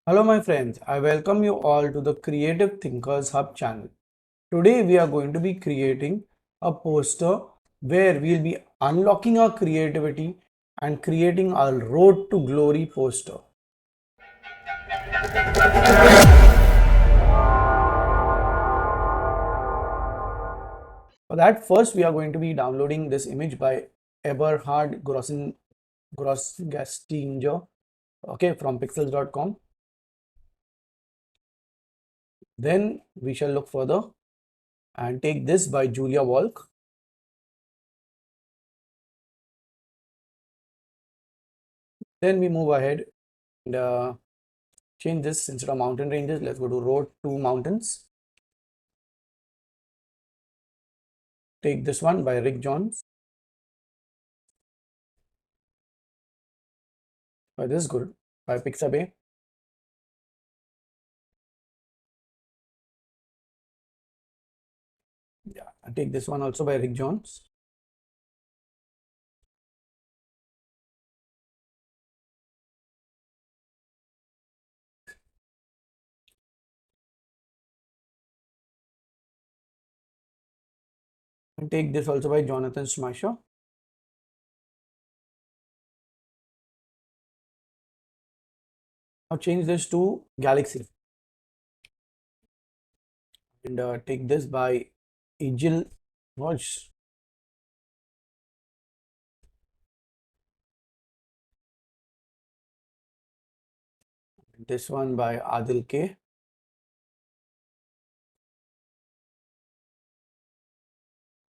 Hello, my friends. I welcome you all to the Creative Thinkers Hub channel. Today, we are going to be creating a poster where we'll be unlocking our creativity and creating our Road to Glory poster. For that, first, we are going to be downloading this image by Eberhard Grossgastinger, okay, from pixels.com. Then we shall look further and take this by Julia Walk. Then we move ahead and change this. Instead of mountain ranges, let's go to road to mountains. Take this one by Rick Jones. This is good by Pixabay. Yeah, I take this one also by Rick Jones. And take this also by Jonathan Smasher. Now change this to Galaxy and take this by Egil Watch. This one by Adil K.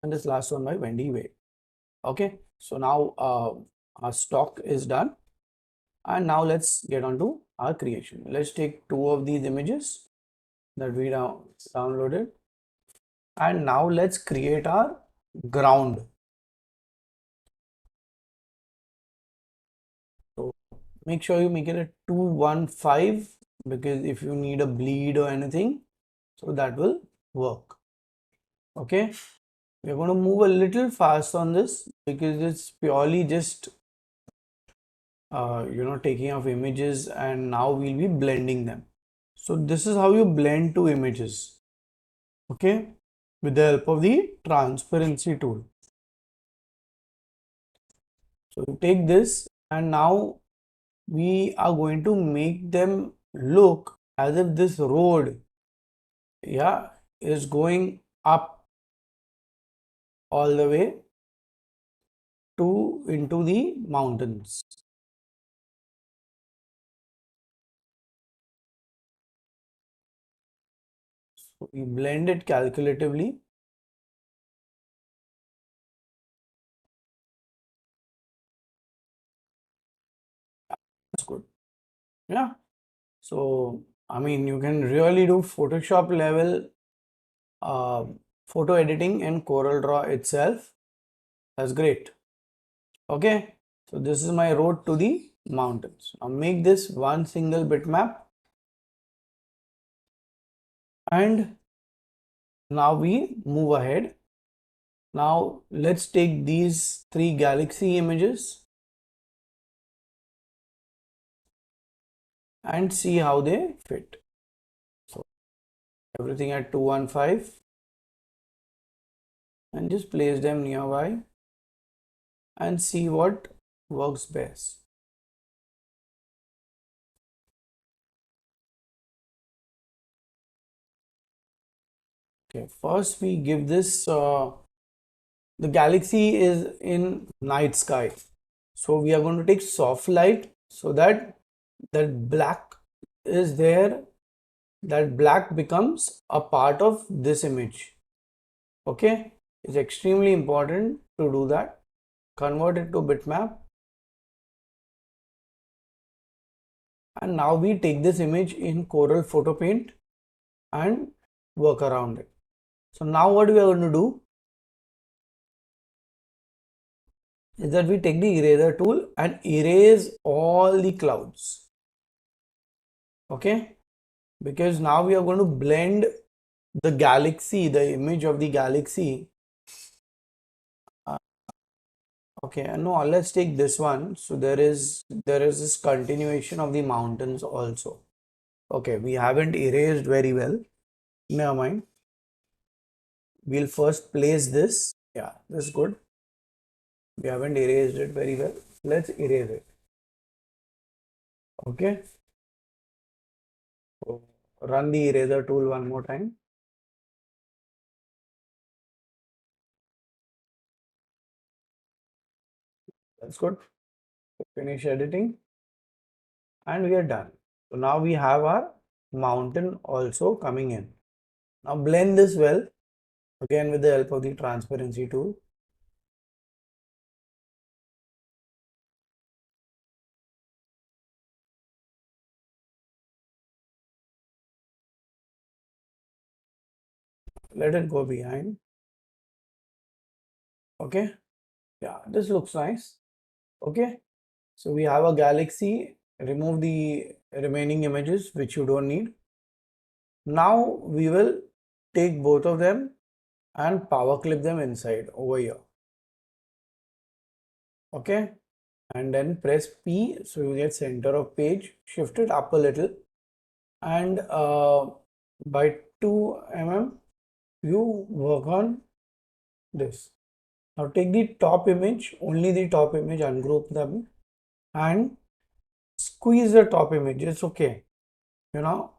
And this last one by Wendy Wade. Okay, so now our stock is done. And now let's get on to our creation. Let's take two of these images that we downloaded. And now let's create our ground. So make sure you make it a 215 because if you need a bleed or anything, so that will work. Okay, we're going to move a little fast on this because it's purely just taking of images, and now we'll be blending them. So this is how you blend two images, okay, with the help of the transparency tool. So you take this and now we are going to make them look as if this road, yeah, is going up all the way to into the mountains. So we blend it calculatively. That's good. Yeah. So I mean, you can really do Photoshop level photo editing in CorelDraw itself. That's great. Okay. So this is my road to the mountains. Now make this one single bitmap. And now we move ahead. Now let's take these three galaxy images and see how they fit. So everything at 215 and just place them nearby and see what works best. Okay, first we give this the galaxy is in night sky, so we are going to take soft light so that that black is there, that black becomes a part of this image. Okay, it's extremely important to do that. Convert it to bitmap, and now we take this image in Corel Photo Paint and work around it. So now what we are going to do is that we take the eraser tool and erase all the clouds. Okay, because now we are going to blend the galaxy, the image of the galaxy. Okay, and no, let's take this one. So there is this continuation of the mountains also. Okay, we haven't erased very well. Never mind. We'll first place this. Yeah, this is good. We haven't erased it very well. Let's erase it. Okay. So run the eraser tool one more time. That's good. Finish editing and we are done. So now we have our mountain also coming in. Now blend this well again with the help of the transparency tool. Let it go behind. Okay. Yeah, this looks nice. Okay. So we have a galaxy. Remove the remaining images which you don't need. Now we will take both of them and power clip them inside over here. Okay. And then press P so you get center of page. Shift it up a little and by 2 mm you work on this. Now take the top image, only the top image, ungroup them and squeeze the top image. It's okay. You know,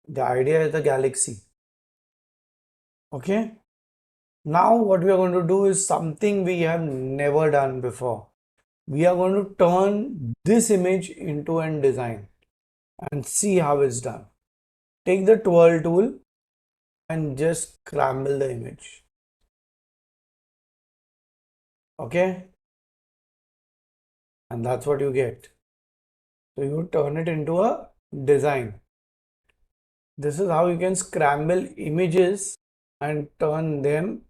the idea is the galaxy. Okay. Now what we are going to do is something we have never done before. We are going to turn this image into a design and see how it's done. Take the twirl tool and just scramble the image. Okay. And that's what you get. So you turn it into a design. This is how you can scramble images and turn them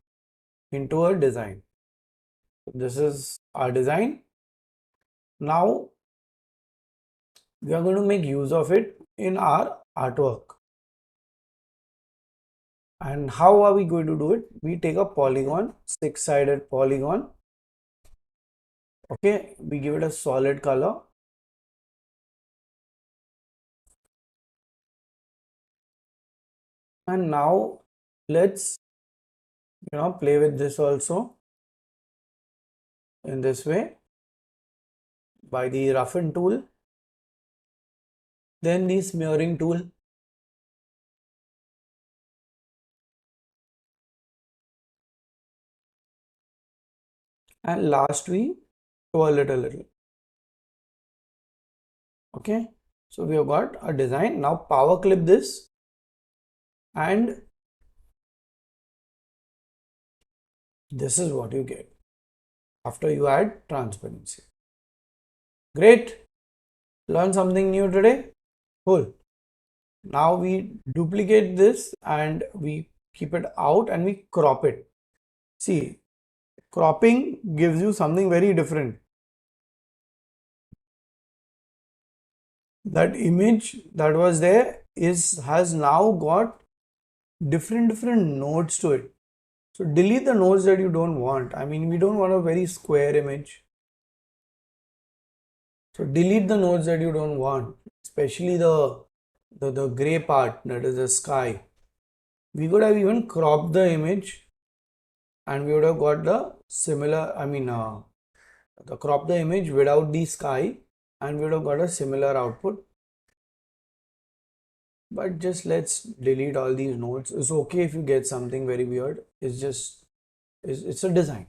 into a design. This is our design. Now we are going to make use of it in our artwork. And how are we going to do it? We take a polygon, six-sided polygon. Okay, we give it a solid color. And now let's play with this also in this way by the roughen tool, then the smearing tool, and last we twirl it a little. Okay, so we have got a design. Now power clip this and this is what you get after you add transparency. Great, learn something new today. Cool. Now we duplicate this and we keep it out and we crop it. See, cropping gives you something very different. That image that was there has now got different nodes to it. So delete the nodes that you don't want. I mean, we don't want a very square image. So delete the nodes that you don't want, especially the gray part, that is the sky. We could have even cropped the image and we would have got the similar, the crop the image without the sky and we would have got a similar output. But just let's delete all these nodes. It's okay if you get something very weird. It's a design.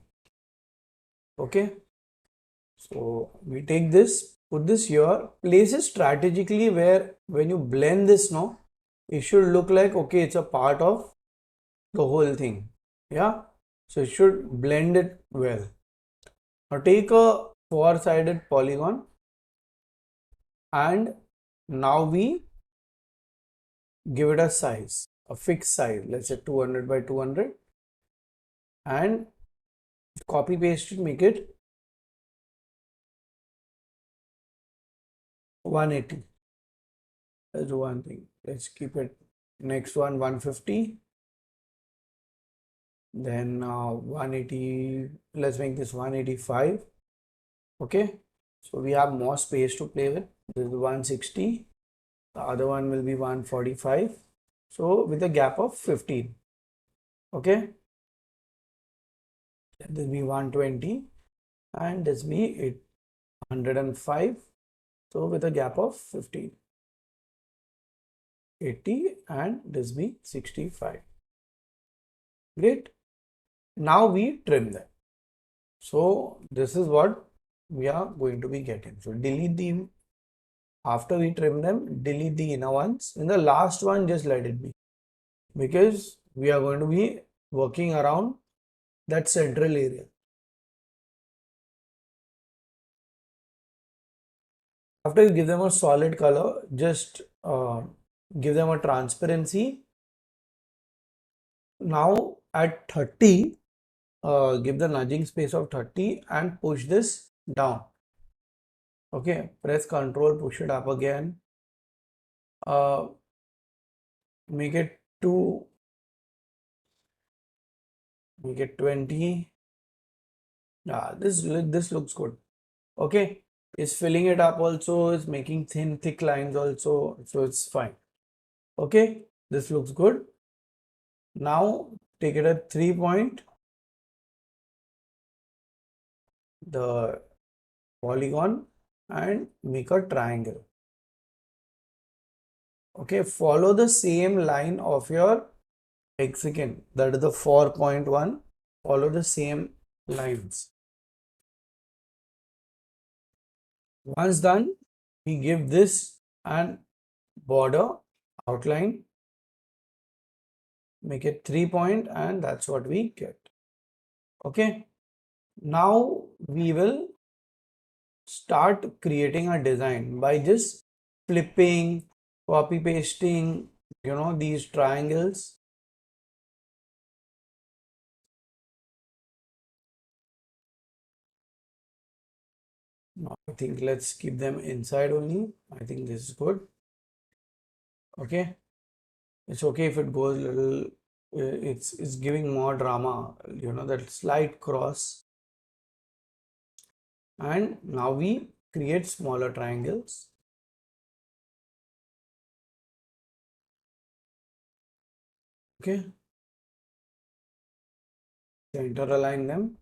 Okay. So we take this, put this here, place it strategically where when you blend this now, it should look like, okay, it's a part of the whole thing. Yeah. So it should blend it well. Now take a four-sided polygon and now we give it a size, a fixed size, let's say 200 by 200 and copy paste it, make it 180. That's one thing. Let's keep it next one 150, then 180. Let's make this 185. Okay, so we have more space to play with. This is 160 the other one will be 145. So with a gap of 15. Okay, this will be 120 and this will be 105. So with a gap of 15, 80 and this will be 65. Great. Now we trim them. So this is what we are going to be getting. So delete the, after we trim them, delete the inner ones. In the last one, just let it be, because we are going to be working around that central area. After you give them a solid color, just give them a transparency. Now at 30, give the nudging space of 30 and push this down. Okay, press Ctrl, push it up again. Make it 2, make it 20. Yeah, this looks good. Okay, it's filling it up also, it's making thin thick lines also, so it's fine. Okay, this looks good. Now take it at 3 point, the polygon, and make a triangle. Okay, follow the same line of your hexagon, that is the 4.1. Follow the same lines. Once done, we give this an border outline, make it 3 point, and that's what we get. Okay, now we will start creating a design by just flipping, copy pasting, these triangles. Now I think let's keep them inside only. I think this is good. Okay, it's okay if it goes a little, it's giving more drama, that slight cross. And now we create smaller triangles. Okay, center align them.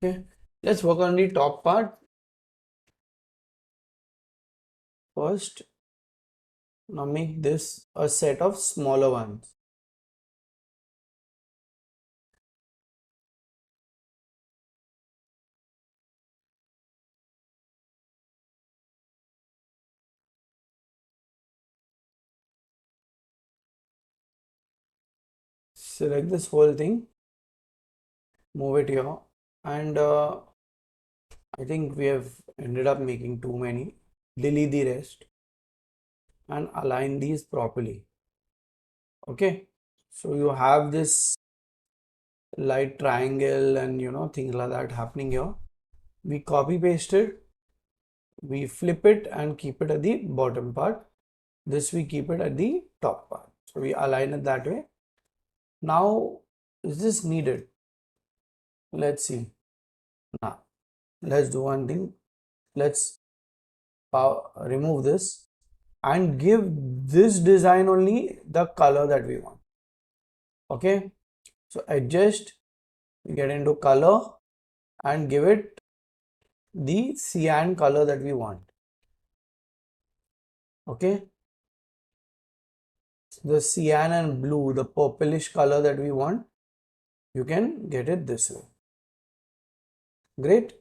Okay, let's work on the top part first. Now make this a set of smaller ones. Select this whole thing, move it here, and I think we have ended up making too many. Delete the rest and align these properly. Okay, so you have this light triangle and things like that happening here. We copy paste it, we flip it and keep it at the bottom part. This we keep it at the top part. So we align it that way. Now, is this needed? Let's see. Now, let's do one thing. Let's remove this and give this design only the color that we want. Okay, so adjust, we get into color and give it the cyan color that we want. Okay, the cyan and blue, the purplish color that we want, you can get it this way. Great.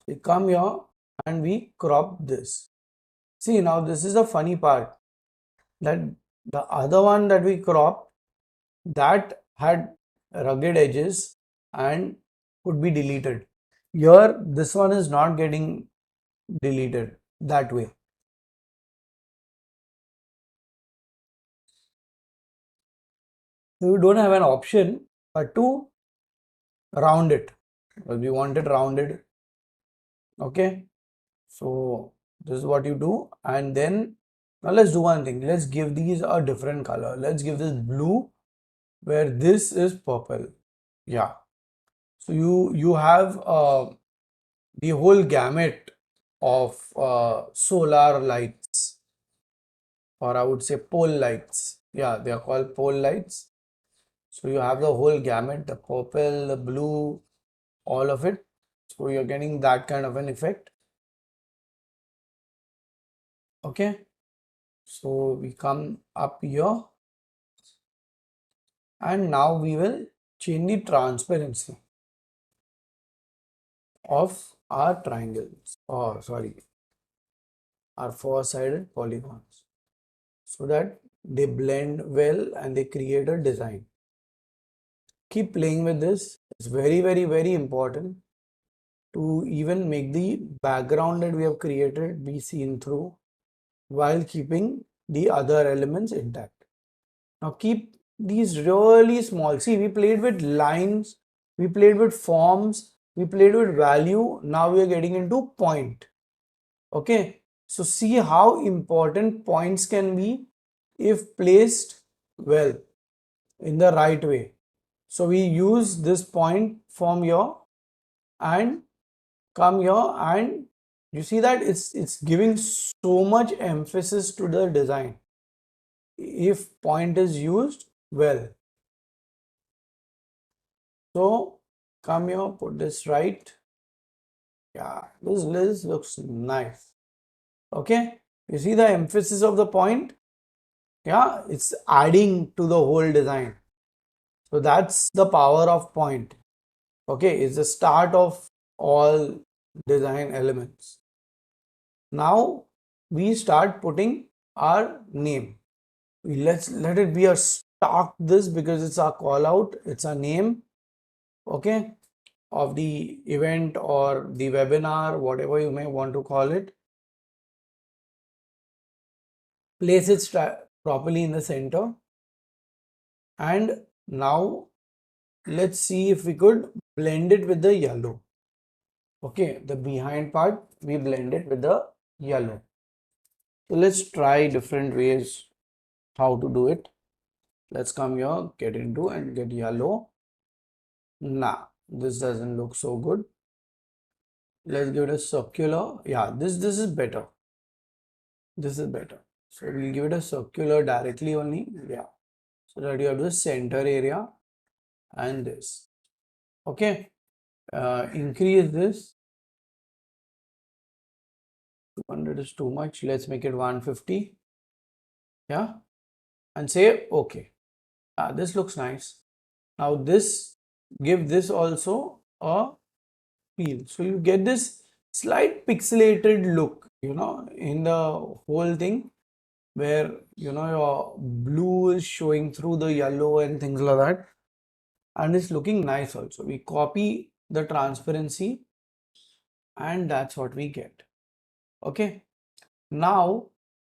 We come here and we crop this. See, now this is the funny part, that the other one that we cropped, that had rugged edges and could be deleted. Here, this one is not getting deleted that way. You don't have an option but to round it. We want it rounded. Okay, so this is what you do, and then now let's do one thing. Let's give these a different color. Let's give this blue where this is purple. Yeah, So you have the whole gamut of solar lights, or I would say pole lights. Yeah, they are called pole lights. So you have the whole gamut, the purple, the blue, all of it. So you're getting that kind of an effect. Okay. So we come up here, and now we will change the transparency of our triangles. Oh, sorry, our four-sided polygons, so that they blend well and they create a design. Keep playing with this. It's very, very, very important to even make the background that we have created be seen through while keeping the other elements intact. Now keep these really small. See, we played with lines, we played with forms, we played with value. Now we are getting into point. Okay. So see how important points can be if placed well in the right way. So we use this point from here and come here, and you see that it's giving so much emphasis to the design if point is used well. So come here, put this right. Yeah, this looks nice. Okay, you see the emphasis of the point? Yeah, it's adding to the whole design. So that's the power of point. Okay, it's the start of all design elements. Now we start putting our name. Let's let it be a stock this, because it's our call out, it's a name, okay, of the event or the webinar, whatever you may want to call it. Place it properly in the center, and now let's see if we could blend it with the yellow. Okay, the behind part we blend it with the yellow. So let's try different ways how to do it. Let's come here, get into and get yellow. Nah, this doesn't look so good. Let's give it a circular. Yeah, this is better. This is better. So we'll give it a circular directly only. Yeah. So that you have the center area and this. Okay. Increase this. 200 is too much. Let's make it 150. Yeah. And say okay. This looks nice. Now this, give this also a feel. So you get this slight pixelated look, in the whole thing, where your blue is showing through the yellow and things like that, and it's looking nice also. We copy the transparency, and that's what we get. Okay, now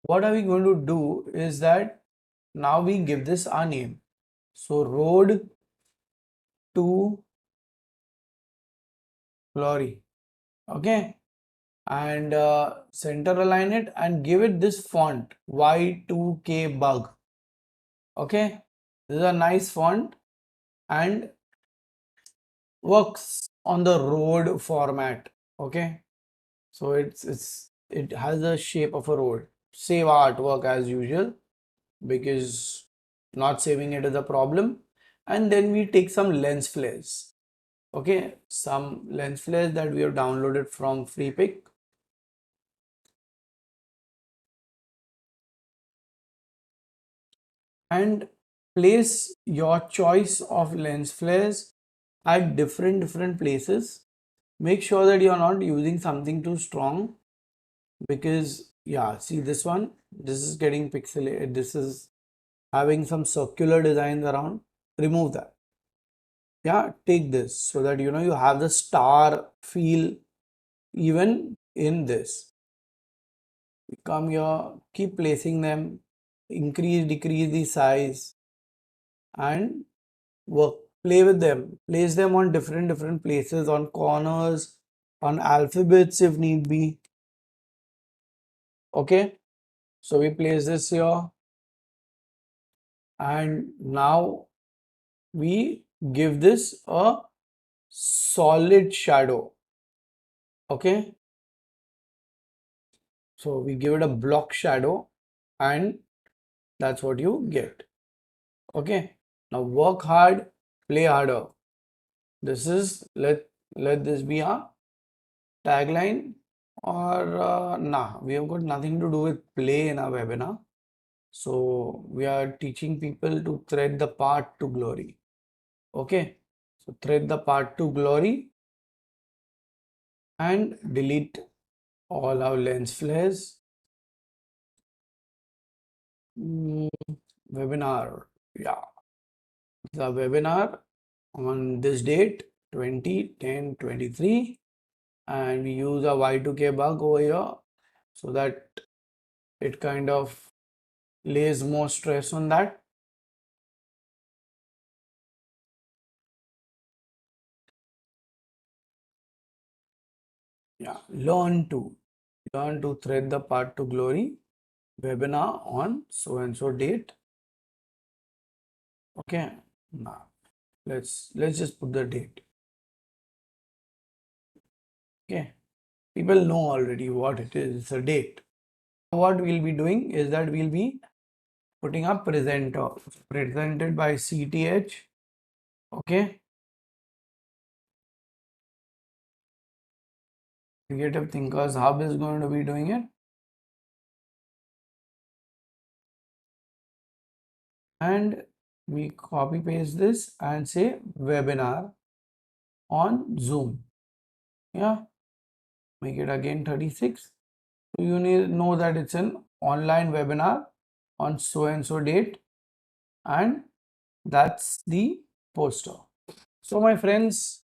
what are we going to do is that now we give this our name. So road to glory. Okay, and center align it and give it this font Y2K bug. Okay, this is a nice font and works on the road format. Okay, so it has the shape of a road. Save artwork as usual, because not saving it is a problem. And then we take some lens flares. Okay, some lens flares that we have downloaded from FreePic. And place your choice of lens flares at different places. Make sure that you're not using something too strong, because yeah, see this one, this is getting pixelated, this is having some circular designs around. Remove that. Yeah, take this so that you have the star feel even in this. Come here, keep placing them, increase, decrease the size, and work, play with them, place them on different places, on corners, on alphabets if need be. Okay, so we place this here, and now we give this a solid shadow. Okay, so we give it a block shadow, and that's what you get. Okay, now work hard, play harder. This is let this be our tagline, or nah, we have got nothing to do with play in our webinar. So we are teaching people to thread the path to glory. Okay, so thread the path to glory and delete all our lens flares. Mm, webinar, yeah, the webinar on this date 20/10/23, and we use a Y2K bug over here so that it kind of lays more stress on that. Yeah, learn to thread the path to glory, webinar on so and so date. Okay, now let's just put the date. Okay, people know already what it is. It's a date. What we'll be doing is that we'll be putting up presenter, presented by CTH. Okay, Creative Thinkers Hub is going to be doing it, and we copy paste this and say webinar on Zoom. Yeah, make it again 36. So you need to know that it's an online webinar on so and so date, and that's the poster. So my friends,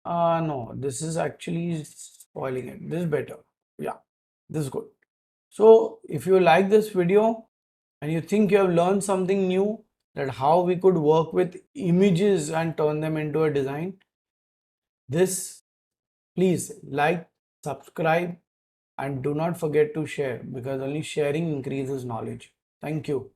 no, this is actually spoiling it. This is better. Yeah, this is good. So if you like this video and you think you have learned something new, that how we could work with images and turn them into a design, this, please like, subscribe, and do not forget to share, because only sharing increases knowledge. Thank you.